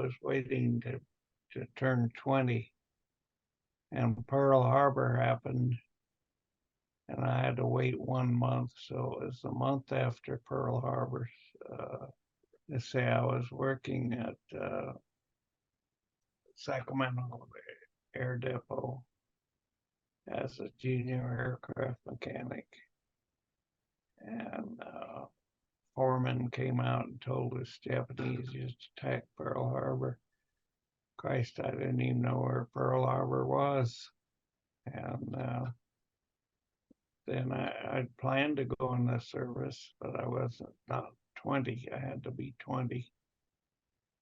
was waiting to turn 20, and Pearl Harbor happened, and I had to wait 1 month. So it was a month after Pearl Harbor. They say I was working at Sacramento Air Depot as a junior aircraft mechanic, and foreman came out and told us Japanese used to attack Pearl Harbor. Christ, I didn't even know where Pearl Harbor was. And then I'd planned to go in the service, but I wasn't not 20. I had to be 20.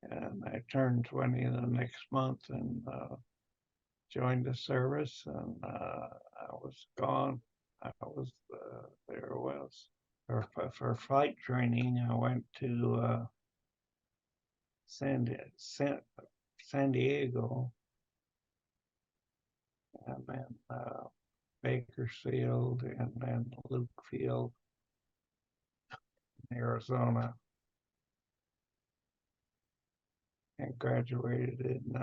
And I turned 20 the next month and joined the service, and I was gone. I was there was. For flight training, I went to San Diego, and then Bakersfield, and then Luke Field, Arizona, and graduated in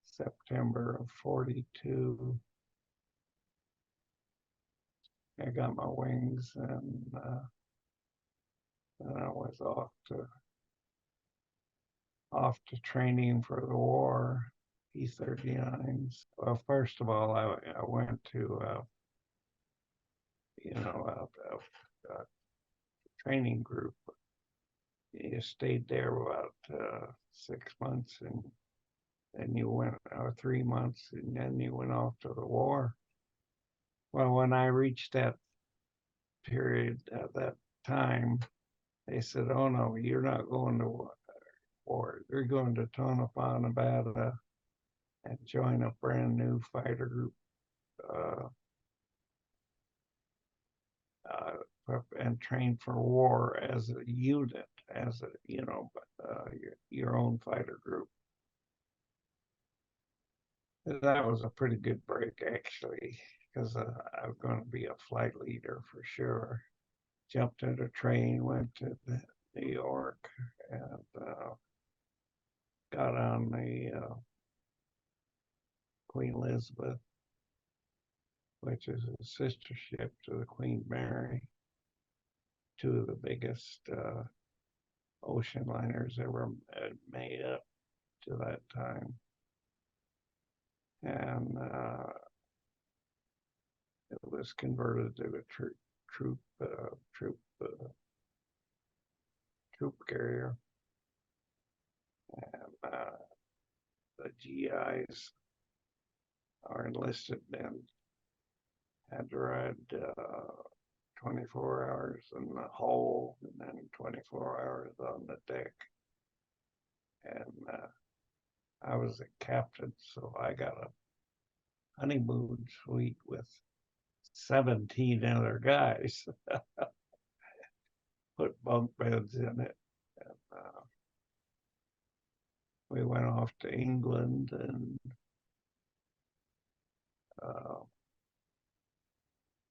September of '42. I got my wings, and then I was off to training for the war, P-39s. Well, first of all, I went to a training group. You stayed there about 6 months, and then you went 3 months, and then you went off to the war. Well, when I reached that period at that time, they said, "Oh no, you're not going to war. You're going to Tonopah, Nevada, and join a brand new fighter group and train for war as a unit, as a your own fighter group." That was a pretty good break, actually, because I was going to be a flight leader for sure. Jumped in a train, went to New York, and got on the Queen Elizabeth, which is a sister ship to the Queen Mary, two of the biggest ocean liners ever made up to that time. And it was converted to a troop carrier, and the GIs are enlisted and had to ride 24 hours in the hull and then 24 hours on the deck. And I was a captain, so I got a honeymoon suite with 17 other guys. Put bunk beds in it. And we went off to England, and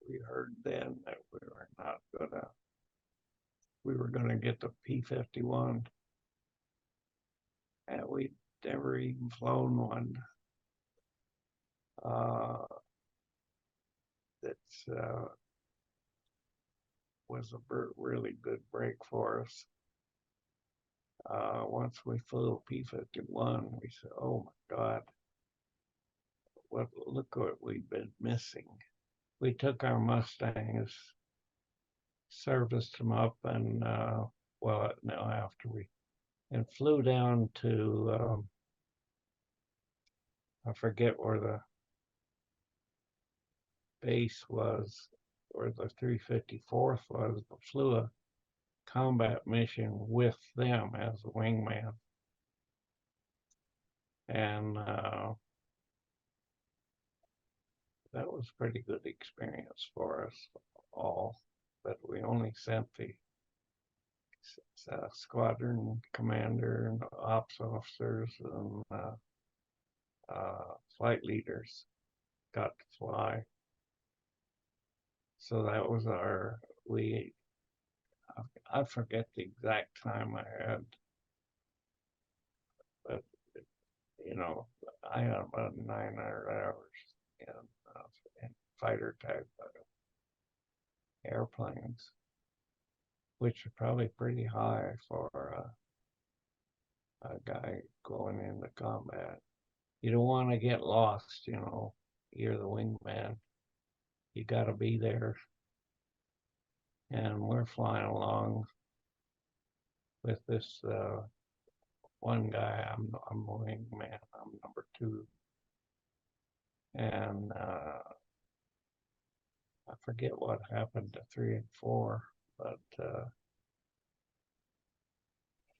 we heard then that we were gonna get the P-51, and we'd never even flown one. That was a really good break for us. Once we flew a P-51, we said, "Oh my God, look what we've been missing." We took our Mustangs, serviced them up, and and flew down to I forget where the base was, where the 354th was, but flew a combat mission with them as a wingman. And that was a pretty good experience for us all, but we only sent the squadron commander and ops officers and flight leaders got to fly. So that was I forget the exact time I had I had about 900 hours in fighter type airplanes, which are probably pretty high for a guy going into combat. You don't want to get lost, You're the wingman. You got to be there. And we're flying along with this one guy. I'm the wingman. I'm number 2. And I forget what happened to 3 and 4, but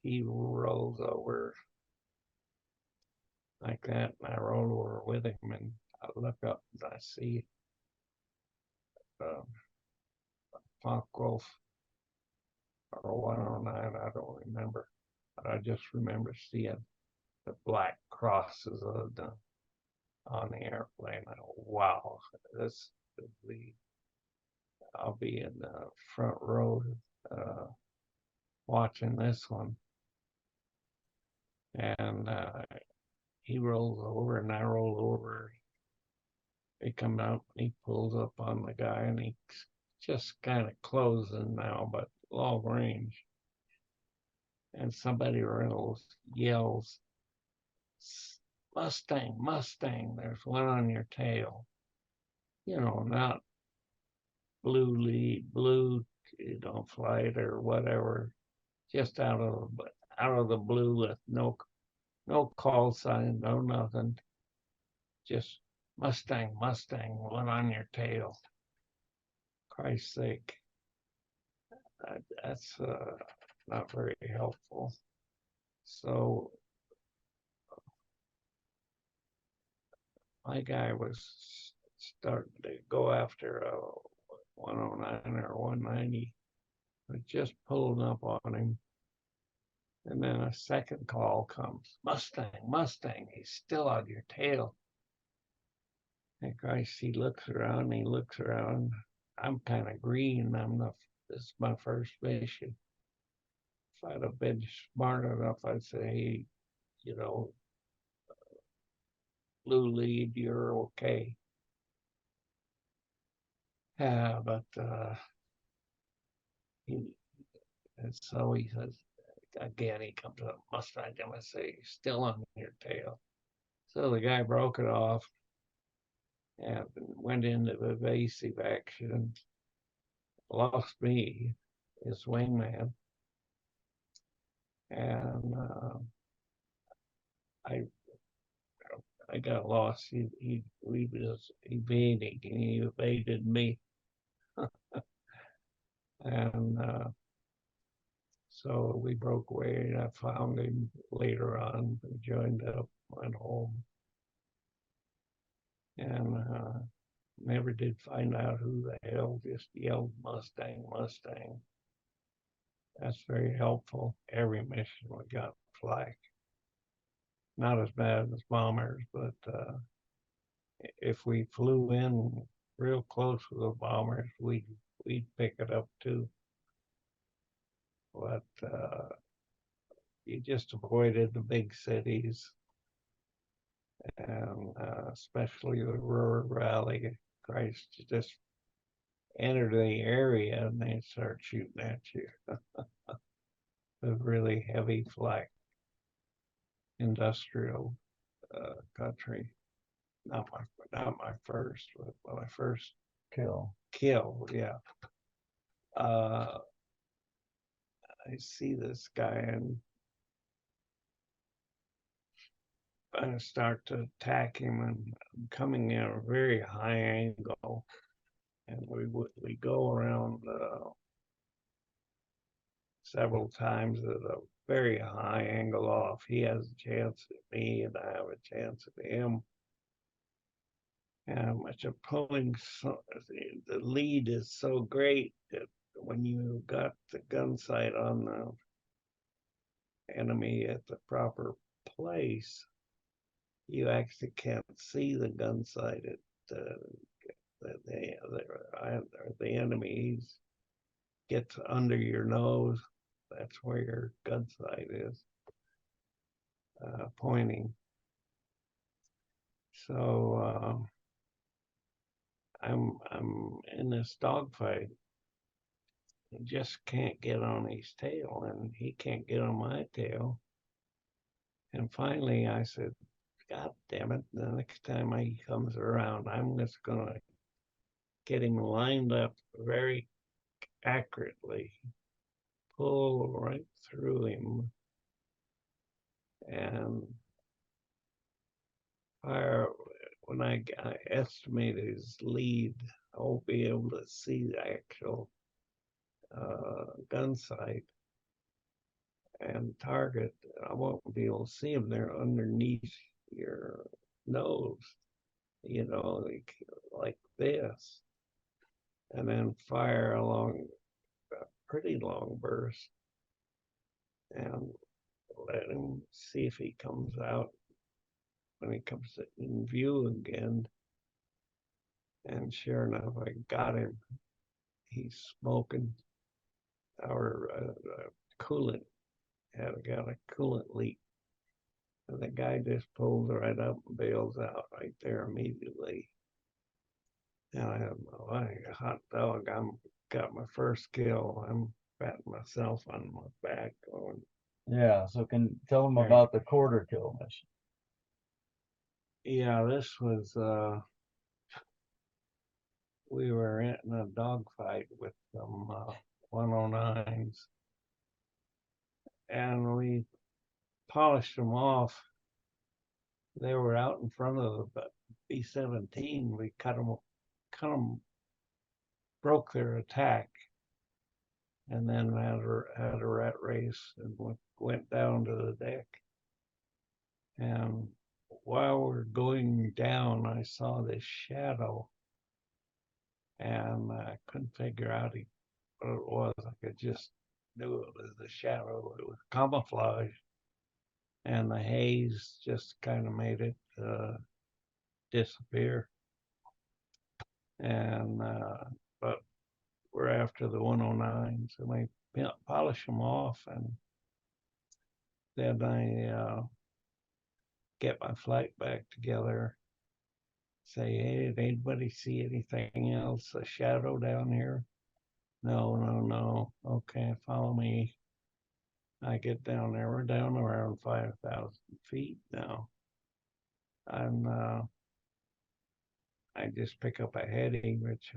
he rolls over like that, and I roll over with him, and I look up and I see Funk Wolf or 109, I don't remember, but I just remember seeing the black crosses on the airplane. Wow, this will be, I'll be in the front row watching this one. And he rolls over and I roll over. He comes out and he pulls up on the guy, and he's just kind of closing now, but long range. And somebody yells, Mustang, Mustang, there's one on your tail. Not blue, flight or whatever, just out of the blue with no call sign, no nothing. Just Mustang, Mustang, one on your tail. Christ's sake. That's not very helpful. So my guy was starting to go after a 109 or 190. I just pulled up on him. And then a second call comes. Mustang, Mustang, he's still on your tail. And Christ, he looks around. I'm kind of green. This is my first mission. If I'd have been smart enough, I'd say, blue lead, you're okay. Yeah, but and so he says, again, he comes up, Mustang, I say, still on your tail. So the guy broke it off and went into evasive action, lost me, his wingman, and I got lost. He was evading, and he evaded me, and so we broke away. And I found him later on. We joined up, went home, and never did find out who the hell. Just yelled Mustang, Mustang. That's very helpful. Every mission we got flak. Not as bad as bombers, but if we flew in real close to the bombers, we'd pick it up too. But you just avoided the big cities, and especially the rural valley. Christ, you just enter the area and they start shooting at you. With really heavy flak. Industrial country. Not my first, but my first kill, yeah. I see this guy and I start to attack him, and I'm coming in a very high angle, and we go around several times at a very high angle off. He has a chance at me, and I have a chance at him. And much of pulling, the lead is so great that when you got the gun sight on the enemy at the proper place, you actually can't see the gun sight at the enemy gets under your nose. That's where your gun sight is pointing. So I'm in this dogfight. I just can't get on his tail, and he can't get on my tail. And finally, I said, "God damn it! The next time he comes around, I'm just gonna get him lined up very accurately, pull right through him, and fire." When I estimate his lead, I won't be able to see the actual gun sight and target. I won't be able to see them. They're underneath your nose, like this, and then fire along a pretty long burst and let him see if he comes out when he comes in view again. And sure enough, I got him. He's smoking. Our coolant had got a coolant leak. And the guy just pulls right up and bails out right there immediately. And I have my hot dog. Got my first kill. I'm patting myself on my back going, Yeah, so can tell them about the quarter kill mission. yeah, this was we were in a dogfight with some 109s, and we polished them off. They were out in front of the B-17. We cut them, broke their attack, and then had a rat race and went down to the deck. And while we're going down, I saw this shadow, and I couldn't figure out what it was. I could just knew it was a shadow. It was camouflage, and the haze just kind of made it disappear. And but we're after the 109s, and we polish them off, and then I get my flight back together. Say, hey, did anybody see anything else? A shadow down here? No. Okay, follow me. I get down there. We're down around 5,000 feet now. And I just pick up a heading, which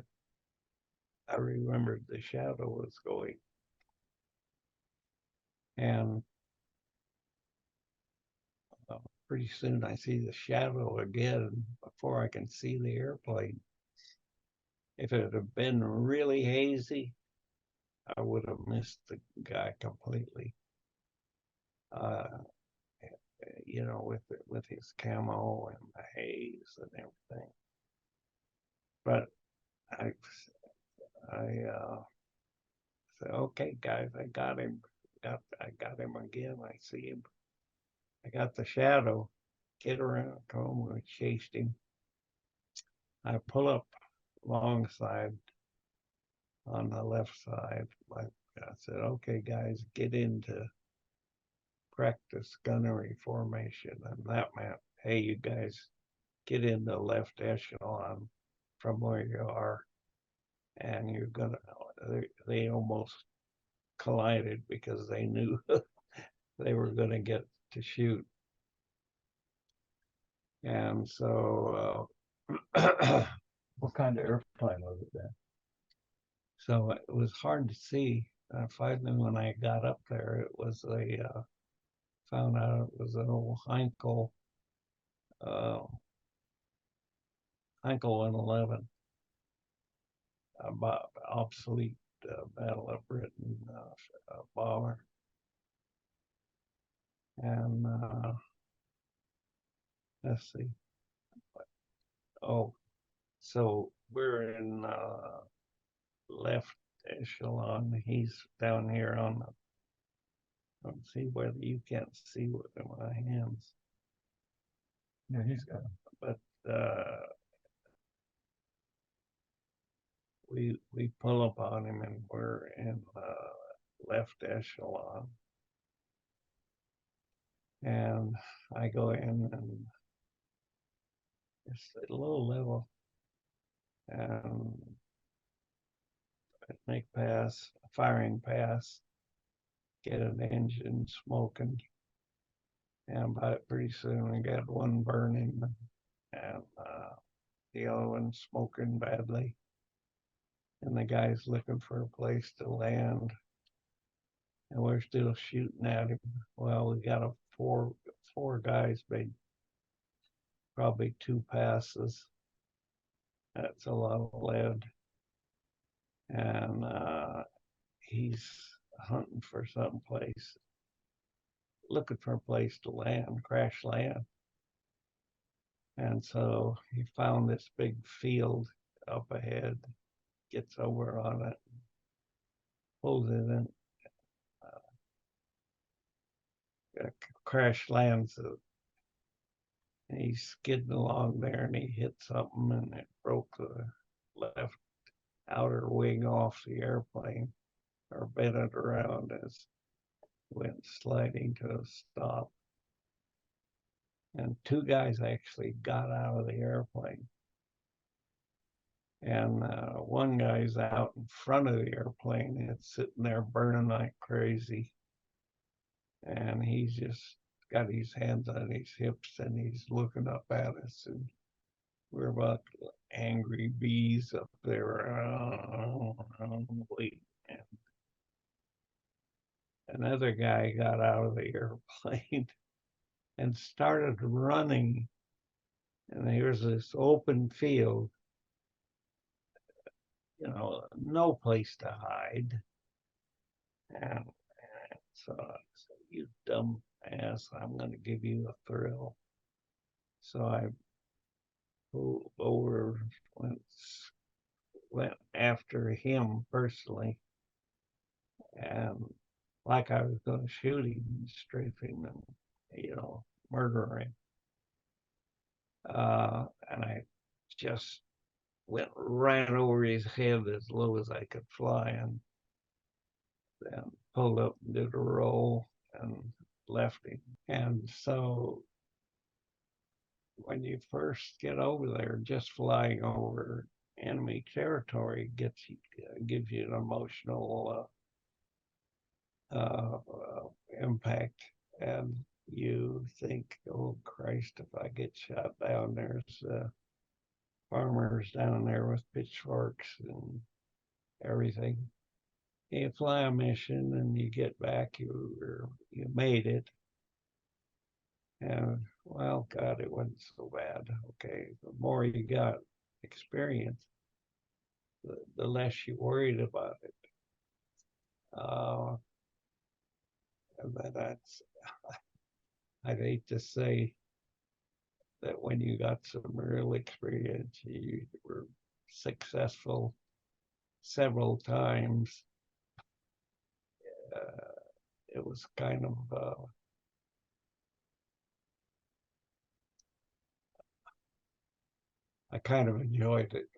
I remembered the shadow was going. And pretty soon I see the shadow again before I can see the airplane. If it had been really hazy, I would have missed the guy completely. With his camo and the haze and everything. But I said, okay, guys, I got him. I got him again. I see him. I got the shadow. Get around, come. I chased him. I pull up alongside on the left side. I said, okay, guys, get into practice gunnery formation. And that meant, hey, you guys, get in the left echelon from where you are. And you're going to, they almost collided because they knew they were going to get to shoot. And so, what kind of airplane was it then? So it was hard to see. Finally, when I got up there, it was found out it was an old Heinkel 111, obsolete Battle of Britain bomber. And let's see. Oh, so we're in left echelon. He's down here on the. Let's see whether you can't see with my hands. Yeah, he's got him. But we pull up on him, and we're in left echelon. And I go in just at a low level. And make pass, firing pass, get an engine smoking. And about pretty soon we got one burning and the other one smoking badly. And the guy's looking for a place to land. And we're still shooting at him. Well, we got four guys made probably 2 passes. That's a lot of lead. And he's hunting for some place, looking for a place to land, crash land. And so he found this big field up ahead, gets over on it, pulls it in, crash lands it. And he's skidding along there and he hit something and it broke the left outer wing off the airplane or bent it around as it went sliding to a stop. And 2 guys actually got out of the airplane. And one guy's out in front of the airplane. It's sitting there burning like crazy. And he's just got his hands on his hips and he's looking up at us. And we're about angry bees up there. Wait. And another guy got out of the airplane and started running. And here's this open field, no place to hide. And so I said, "You dumb ass, I'm going to give you a thrill." So I pulled over, went after him personally, and like I was going to shoot him, strafe him, and murder him. And I just went right over his head as low as I could fly, and then pulled up and did a roll and left him. And so when you first get over there, just flying over enemy territory gives you an emotional impact, and you think, "Oh Christ, if I get shot down, there's farmers down there with pitchforks and everything." You fly a mission and you get back, you made it. And well, God, it wasn't so bad. Okay, the more you got experience, the less you worried about it. And that's, I'd hate to say that when you got some real experience, you were successful several times. It was kind of I kind of enjoyed it.